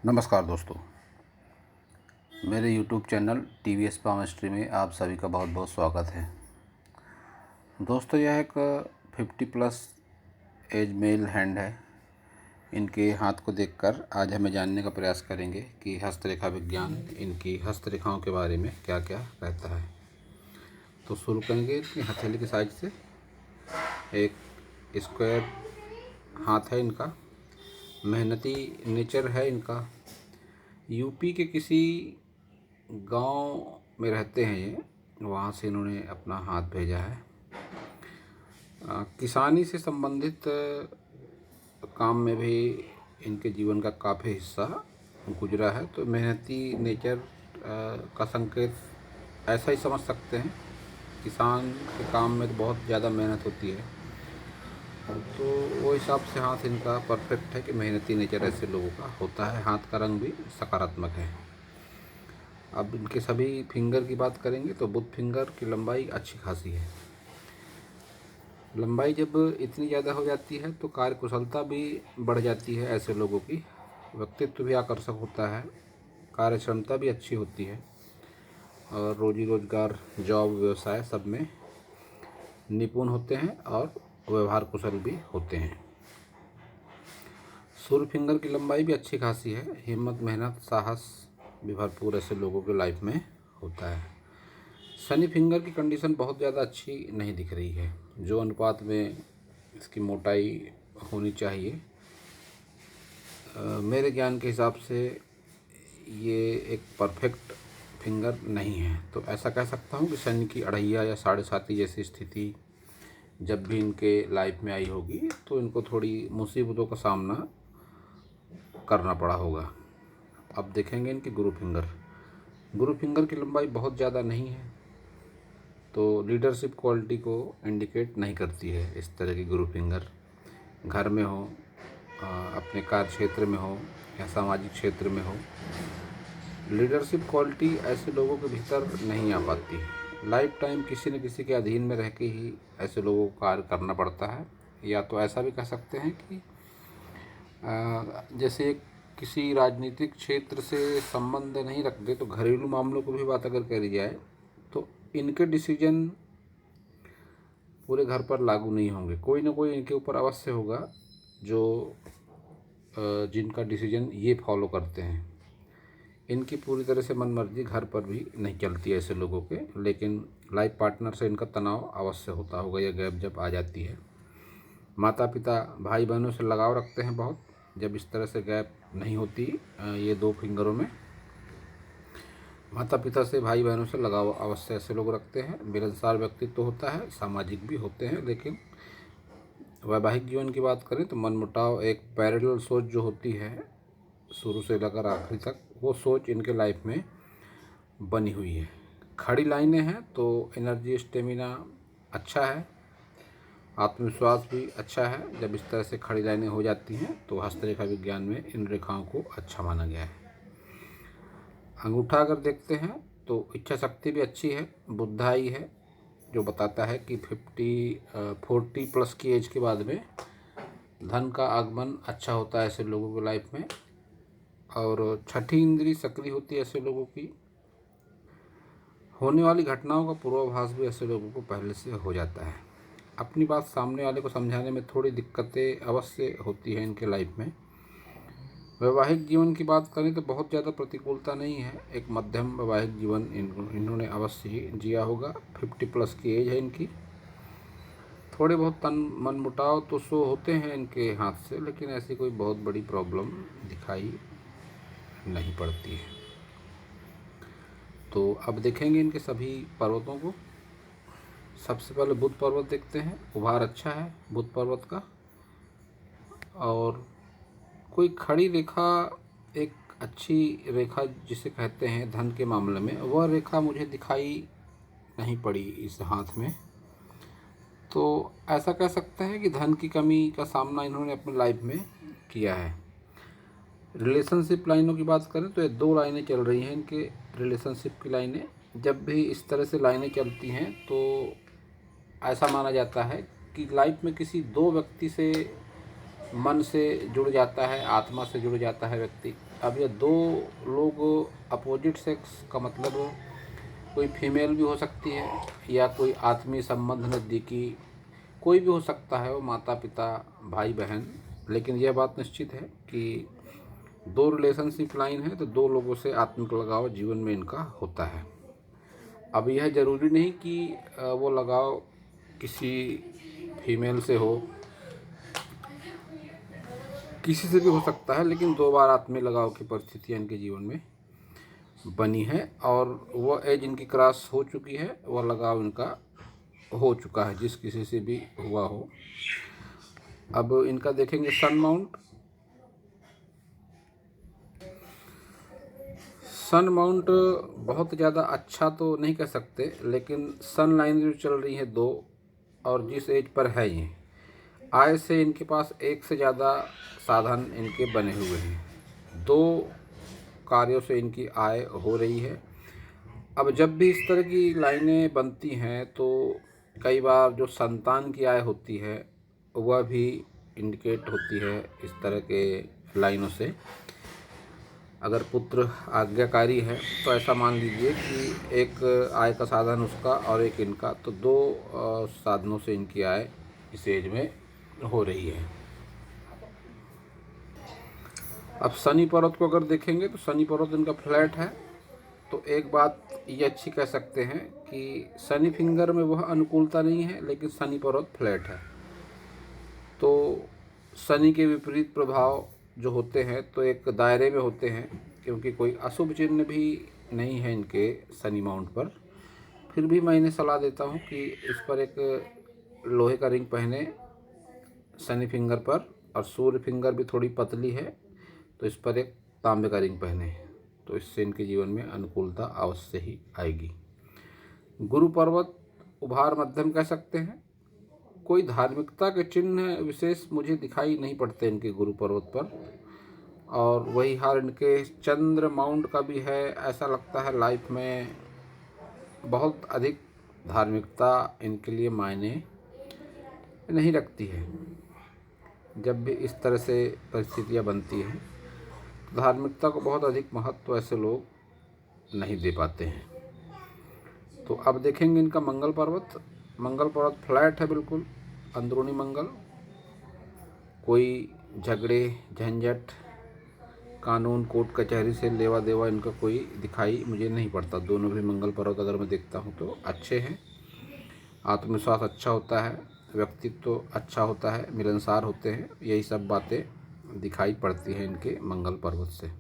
नमस्कार दोस्तों, मेरे YouTube चैनल TVS पामेस्ट्री में आप सभी का बहुत बहुत स्वागत है। दोस्तों, यह एक 50 प्लस एज मेल हैंड है। इनके हाथ को देखकर आज हमें जानने का प्रयास करेंगे कि हस्तरेखा विज्ञान इनकी हस्तरेखाओं के बारे में क्या क्या कहता है। तो शुरू करेंगे इनकी हथेली के साइज से। एक स्क्वायर हाथ है इनका, मेहनती नेचर है इनका। यूपी के किसी गांव में रहते हैं ये, वहाँ से इन्होंने अपना हाथ भेजा है। किसानी से संबंधित काम में भी इनके जीवन का काफ़ी हिस्सा गुजरा है। तो मेहनती नेचर का संकेत ऐसा ही समझ सकते हैं। किसान के काम में तो बहुत ज़्यादा मेहनत होती है, तो वो हिसाब से हाथ इनका परफेक्ट है कि मेहनती नेचर ऐसे लोगों का होता है। हाथ का रंग भी सकारात्मक है। अब इनके सभी फिंगर की बात करेंगे तो बुध फिंगर की लंबाई अच्छी खासी है। लंबाई जब इतनी ज़्यादा हो जाती है तो कार्यकुशलता भी बढ़ जाती है ऐसे लोगों की। व्यक्तित्व भी आकर्षक होता है, कार्य क्षमता भी अच्छी होती है और रोजी रोजगार, जॉब, व्यवसाय सब में निपुण होते हैं और व्यवहार कुशल भी होते हैं। सूर्य फिंगर की लंबाई भी अच्छी खासी है। हिम्मत, मेहनत, साहस भी भरपूर ऐसे लोगों के लाइफ में होता है। शनि फिंगर की कंडीशन बहुत ज़्यादा अच्छी नहीं दिख रही है। जो अनुपात में इसकी मोटाई होनी चाहिए, मेरे ज्ञान के हिसाब से ये एक परफेक्ट फिंगर नहीं है। तो ऐसा कह सकता हूँ कि शनि की अढ़ैया या साढ़े साती जैसी स्थिति जब भी इनके लाइफ में आई होगी तो इनको थोड़ी मुसीबतों का सामना करना पड़ा होगा। अब देखेंगे इनकी गुरु फिंगर। गुरु फिंगर की लंबाई बहुत ज़्यादा नहीं है, तो लीडरशिप क्वालिटी को इंडिकेट नहीं करती है। इस तरह की गुरु फिंगर घर में हो, अपने कार्य क्षेत्र में हो या सामाजिक क्षेत्र में हो, लीडरशिप क्वालिटी ऐसे लोगों के भीतर नहीं आ पाती। लाइफ टाइम किसी न किसी के अधीन में रह के ही ऐसे लोगों को कार्य करना पड़ता है। या तो ऐसा भी कह सकते हैं कि जैसे किसी राजनीतिक क्षेत्र से संबंध नहीं रखते तो घरेलू मामलों को भी बात अगर करी जाए तो इनके डिसीजन पूरे घर पर लागू नहीं होंगे। कोई ना कोई इनके ऊपर अवश्य होगा जो जिनका डिसीजन ये फॉलो करते हैं। इनकी पूरी तरह से मनमर्जी घर पर भी नहीं चलती ऐसे लोगों के, लेकिन लाइफ पार्टनर से इनका तनाव अवश्य होता होगा या गैप जब आ जाती है। माता पिता, भाई बहनों से लगाव रखते हैं बहुत, जब इस तरह से गैप नहीं होती ये दो फिंगरों में। माता पिता से, भाई बहनों से लगाव अवश्य ऐसे लोग रखते हैं। मिलनसार व्यक्तित्व होता है, सामाजिक भी होते हैं। लेकिन वैवाहिक जीवन की बात करें तो मनमुटाव, एक पैरेलल सोच जो होती है शुरू से लेकर आखिरी तक, वो सोच इनके लाइफ में बनी हुई है। खड़ी लाइनें हैं तो एनर्जी, स्टेमिना अच्छा है, आत्मविश्वास भी अच्छा है। जब इस तरह से खड़ी लाइनें हो जाती हैं तो हस्तरेखा विज्ञान में इन रेखाओं को अच्छा माना गया है। अंगूठा अगर देखते हैं तो इच्छा शक्ति भी अच्छी है, बुद्धाई है, जो बताता है कि 40 प्लस की एज के बाद में धन का आगमन अच्छा होता है ऐसे लोगों की लाइफ में। और छठी इंद्री सक्रिय होती है ऐसे लोगों की। होने वाली घटनाओं का पूर्वाभास भी ऐसे लोगों को पहले से हो जाता है। अपनी बात सामने वाले को समझाने में थोड़ी दिक्कतें अवश्य होती हैं इनके लाइफ में। वैवाहिक जीवन की बात करें तो बहुत ज़्यादा प्रतिकूलता नहीं है। एक मध्यम वैवाहिक जीवन इन्होंने अवश्य ही जिया होगा। 50 प्लस की एज है इनकी। थोड़े बहुत मनमुटाव तो शो होते हैं इनके हाथ से, लेकिन ऐसी कोई बहुत बड़ी प्रॉब्लम दिखाई नहीं पड़ती है। तो अब देखेंगे इनके सभी पर्वतों को। सबसे पहले बुध पर्वत देखते हैं। उभार अच्छा है बुध पर्वत का, और कोई खड़ी रेखा, एक अच्छी रेखा जिसे कहते हैं धन के मामले में, वह रेखा मुझे दिखाई नहीं पड़ी इस हाथ में। तो ऐसा कह सकते हैं कि धन की कमी का सामना इन्होंने अपनी लाइफ में किया है। रिलेशनशिप लाइनों की बात करें तो ये दो लाइनें चल रही हैं इनके रिलेशनशिप की लाइनें। जब भी इस तरह से लाइनें चलती हैं तो ऐसा माना जाता है कि लाइफ में किसी दो व्यक्ति से मन से जुड़ जाता है, आत्मा से जुड़ जाता है व्यक्ति। अब ये दो लोग अपोजिट सेक्स का मतलब कोई फीमेल भी हो सकती है या कोई आत्मीय संबंध नज़दीकी कोई भी हो सकता है, वो माता पिता भाई बहन। लेकिन यह बात निश्चित है कि दो रिलेशनशिप लाइन है तो दो लोगों से आत्मिक लगाव जीवन में इनका होता है। अब यह ज़रूरी नहीं कि वो लगाव किसी फीमेल से हो, किसी से भी हो सकता है, लेकिन दो बार आत्मीय लगाव की परिस्थितियाँ इनके जीवन में बनी है और वह एज इनकी क्रॉस हो चुकी है, वह लगाव इनका हो चुका है जिस किसी से भी हुआ हो। अब इनका देखेंगे सन माउंट। सन माउंट बहुत ज़्यादा अच्छा तो नहीं कह सकते, लेकिन सन लाइन जो चल रही है दो, और जिस एज पर है ये, आय से इनके पास एक से ज़्यादा साधन इनके बने हुए हैं, दो कार्यों से इनकी आय हो रही है। अब जब भी इस तरह की लाइनें बनती हैं तो कई बार जो संतान की आय होती है वह भी इंडिकेट होती है इस तरह के लाइनों से। अगर पुत्र आज्ञाकारी है तो ऐसा मान लीजिए कि एक आय का साधन उसका और एक इनका, तो दो साधनों से इनकी आय इस एज में हो रही है। अब शनि पर्वत को अगर देखेंगे तो शनि पर्वत इनका फ्लैट है, तो एक बात ये अच्छी कह सकते हैं कि शनि फिंगर में वह अनुकूलता नहीं है, लेकिन शनि पर्वत फ्लैट है। तो शनि के विपरीत प्रभाव जो होते हैं तो एक दायरे में होते हैं, क्योंकि कोई अशुभ चिन्ह भी नहीं है इनके शनि माउंट पर। फिर भी मैं इन्हें सलाह देता हूँ कि इस पर एक लोहे का रिंग पहने शनि फिंगर पर, और सूर्य फिंगर भी थोड़ी पतली है तो इस पर एक तांबे का रिंग पहने, तो इससे इनके जीवन में अनुकूलता अवश्य ही आएगी। गुरु पर्वत उभार मध्यम कह सकते हैं। कोई धार्मिकता के चिन्ह विशेष मुझे दिखाई नहीं पड़ते इनके गुरु पर्वत पर, और वही हाल इनके चंद्र माउंट का भी है। ऐसा लगता है लाइफ में बहुत अधिक धार्मिकता इनके लिए मायने नहीं रखती है। जब भी इस तरह से परिस्थितियाँ बनती हैं तो धार्मिकता को बहुत अधिक महत्व ऐसे लोग नहीं दे पाते हैं। तो अब देखेंगे इनका मंगल पर्वत। मंगल पर्वत फ्लैट है बिल्कुल, अंदरूनी मंगल, कोई झगड़े झंझट कानून कोर्ट कचहरी से लेवा देवा इनका कोई दिखाई मुझे नहीं पड़ता। दोनों भी मंगल पर्वत अगर मैं देखता हूँ तो अच्छे हैं। आत्मविश्वास अच्छा होता है, व्यक्तित्व तो अच्छा होता है, मिलनसार होते हैं, यही सब बातें दिखाई पड़ती हैं इनके मंगल पर्वत से।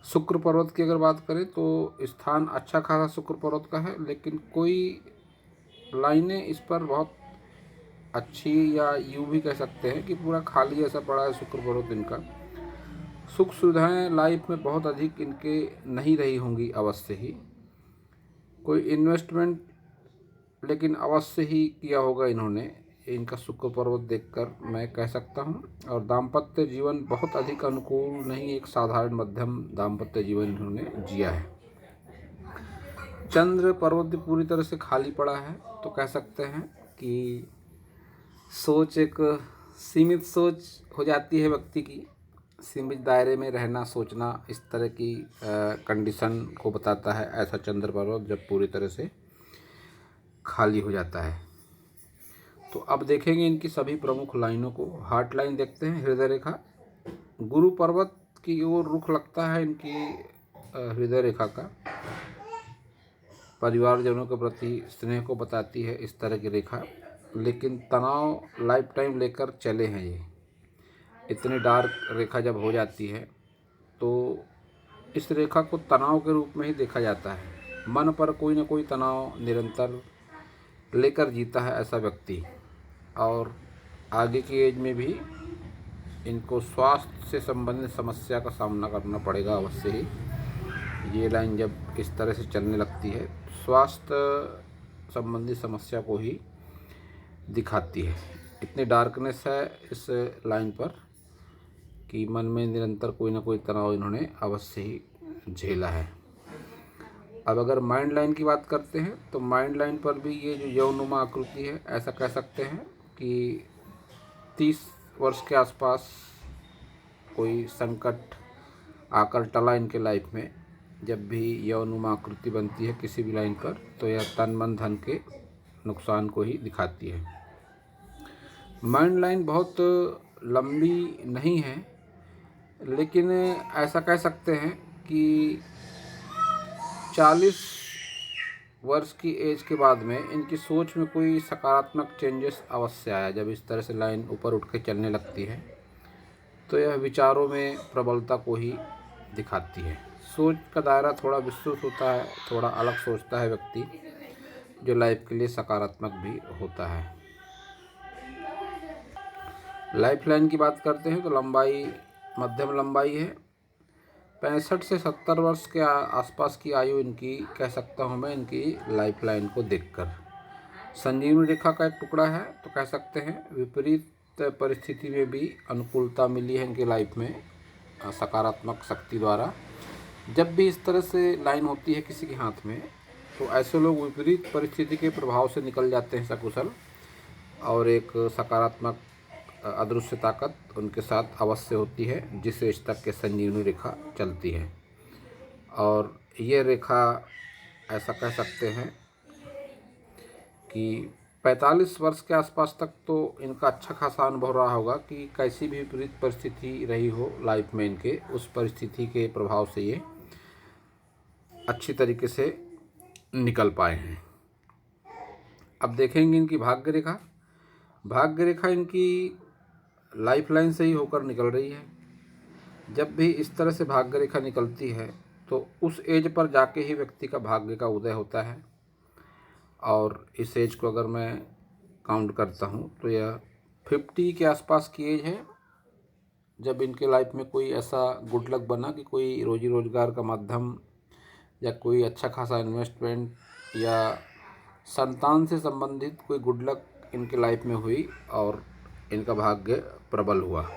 शुक्र पर्वत की अगर बात करें तो स्थान अच्छा खासा शुक्र पर्वत का है, लेकिन कोई लाइनें इस पर बहुत अच्छी, या यूँ भी कह सकते हैं कि पूरा खाली ऐसा पड़ा है शुक्र पर्वत इनका। सुख सुविधाएं लाइफ में बहुत अधिक इनके नहीं रही होंगी अवश्य ही। कोई इन्वेस्टमेंट लेकिन अवश्य ही किया होगा इन्होंने, इनका शुक्र पर्वत देखकर मैं कह सकता हूँ। और दाम्पत्य जीवन बहुत अधिक अनुकूल नहीं, एक साधारण मध्यम दाम्पत्य जीवन इन्होंने जिया है। चंद्र पर्वत पूरी तरह से खाली पड़ा है, तो कह सकते हैं कि सोच एक सीमित सोच हो जाती है व्यक्ति की, सीमित दायरे में रहना सोचना, इस तरह की कंडीशन को बताता है ऐसा चंद्र पर्वत जब पूरी तरह से खाली हो जाता है। तो अब देखेंगे इनकी सभी प्रमुख लाइनों को। हार्ट लाइन देखते हैं, हृदय रेखा गुरु पर्वत की ओर रुख लगता है इनकी हृदय रेखा का, परिवारजनों के प्रति स्नेह को बताती है इस तरह की रेखा। लेकिन तनाव लाइफ टाइम लेकर चले हैं ये, इतनी डार्क रेखा जब हो जाती है तो इस रेखा को तनाव के रूप में ही देखा जाता है। मन पर कोई ना कोई तनाव निरंतर लेकर जीता है ऐसा व्यक्ति, और आगे की एज में भी इनको स्वास्थ्य से संबंधित समस्या का सामना करना पड़ेगा अवश्य ही। ये लाइन जब इस तरह से चलने लगती है स्वास्थ्य संबंधी समस्या को ही दिखाती है। इतनी डार्कनेस है इस लाइन पर कि मन में निरंतर कोई ना कोई तनाव इन्होंने अवश्य ही झेला है। अब अगर माइंड लाइन की बात करते हैं तो माइंड लाइन पर भी ये जो यौनुमा आकृति है, ऐसा कह सकते हैं कि 30 वर्ष के आसपास कोई संकट आकर टला इनके लाइफ में, जब भी यौनुमा आकृति बनती है किसी भी लाइन पर, तो यह तन मन धन के नुकसान को ही दिखाती है। माइंड लाइन बहुत लंबी नहीं है, लेकिन ऐसा कह सकते हैं कि 40 वर्ष की एज के बाद में इनकी सोच में कोई सकारात्मक चेंजेस अवश्य आया। जब इस तरह से लाइन ऊपर उठ के चलने लगती है तो यह विचारों में प्रबलता को ही दिखाती है। सोच का दायरा थोड़ा विस्तृत होता है, थोड़ा अलग सोचता है व्यक्ति, जो लाइफ के लिए सकारात्मक भी होता है। लाइफ लाइन की बात करते हैं तो लंबाई मध्यम लंबाई है। 65 से 70 वर्ष के आसपास की आयु इनकी कह सकता हूँ मैं, इनकी लाइफ लाइन को देखकर। संजीवनी रेखा का एक टुकड़ा है, तो कह सकते हैं विपरीत परिस्थिति में भी अनुकूलता मिली है इनकी लाइफ में सकारात्मक शक्ति द्वारा। जब भी इस तरह से लाइन होती है किसी के हाथ में, तो ऐसे लोग विपरीत परिस्थिति के प्रभाव से निकल जाते हैं सकुशल, और एक सकारात्मक अदृश्य ताकत उनके साथ अवश्य होती है, जिस एज तक के संजीवनी रेखा चलती है। और ये रेखा ऐसा कह सकते हैं कि 45 वर्ष के आसपास तक तो इनका अच्छा खासा अनुभव रहा होगा कि कैसी भी विपरीत परिस्थिति रही हो लाइफ में इनके, उस परिस्थिति के प्रभाव से ये अच्छी तरीके से निकल पाए हैं। अब देखेंगे इनकी भाग्य रेखा। भाग्य रेखा इनकी लाइफ लाइन से ही होकर निकल रही है। जब भी इस तरह से भाग्य रेखा निकलती है तो उस एज पर जाके ही व्यक्ति का भाग्य का उदय होता है। और इस एज को अगर मैं काउंट करता हूँ तो यह 50 के आसपास की एज है, जब इनके लाइफ में कोई ऐसा गुड लक बना कि कोई रोजी रोजगार का माध्यम या कोई अच्छा खासा इन्वेस्टमेंट या संतान से संबंधित कोई गुड लक इनके लाइफ में हुई और इनका भाग्य प्रबल हुआ।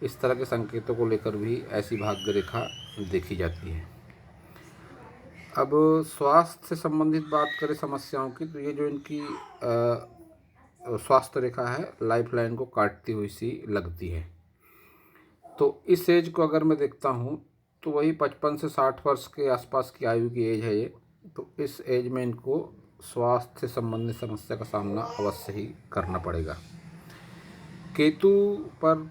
इस तरह के संकेतों को लेकर भी ऐसी भाग्य रेखा देखी जाती है। अब स्वास्थ्य से संबंधित बात करें समस्याओं की, तो ये जो इनकी स्वास्थ्य रेखा है लाइफ लाइन को काटती हुई सी लगती है। तो इस एज को अगर मैं देखता हूँ तो वही 55 से 60 वर्ष के आसपास की आयु की एज है ये। तो इस एज में इनको स्वास्थ्य से संबंधित समस्या का सामना अवश्य ही करना पड़ेगा। केतु पर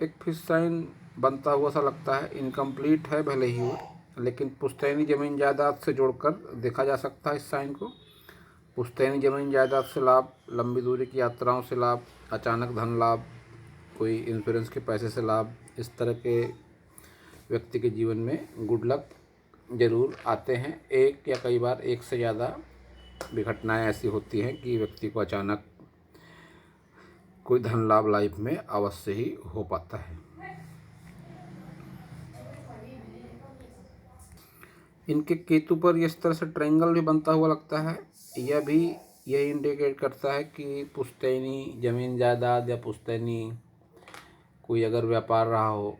एक फिश साइन बनता हुआ सा लगता है, इनकम्प्लीट है भले ही वो, लेकिन पुश्तैनी ज़मीन जायदाद से जोड़कर देखा जा सकता है इस साइन को। पुश्तैनी ज़मीन जायदाद से लाभ, लंबी दूरी की यात्राओं से लाभ, अचानक धन लाभ, कोई इंश्योरेंस के पैसे से लाभ, इस तरह के व्यक्ति के जीवन में गुड लक ज़रूर आते हैं। एक या कई बार एक से ज़्यादा भी घटनाएँ ऐसी होती हैं कि व्यक्ति को अचानक कोई धन लाभ लाइफ में अवश्य ही हो पाता है। इनके केतु पर इस तरह से ट्रायंगल भी बनता हुआ लगता है। यह भी यही इंडिकेट करता है कि पुश्तैनी ज़मीन जायदाद या पुश्तैनी कोई अगर व्यापार रहा हो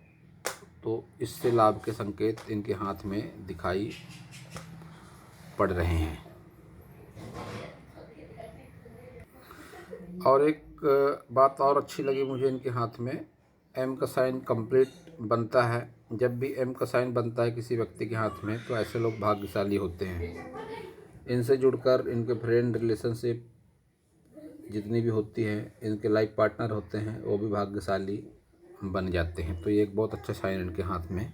तो इससे लाभ के संकेत इनके हाथ में दिखाई पड़ रहे हैं। और एक बात और अच्छी लगी मुझे इनके हाथ में, एम का साइन कंप्लीट बनता है। जब भी एम का साइन बनता है किसी व्यक्ति के हाथ में तो ऐसे लोग भाग्यशाली होते हैं। इनसे जुड़कर इनके फ्रेंड रिलेशनशिप जितनी भी होती है, इनके लाइफ पार्टनर होते हैं, वो भी भाग्यशाली बन जाते हैं। तो ये एक बहुत अच्छा साइन इनके हाथ में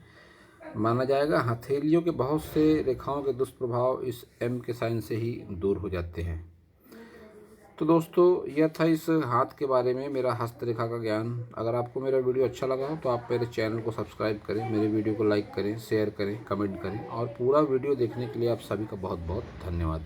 माना जाएगा। हथेलियों के बहुत से रेखाओं के दुष्प्रभाव इस एम के साइन से ही दूर हो जाते हैं। तो दोस्तों, यह था इस हाथ के बारे में मेरा हस्तरेखा का ज्ञान। अगर आपको मेरा वीडियो अच्छा लगा हो तो आप मेरे चैनल को सब्सक्राइब करें, मेरे वीडियो को लाइक करें, शेयर करें, कमेंट करें, और पूरा वीडियो देखने के लिए आप सभी का बहुत बहुत धन्यवाद।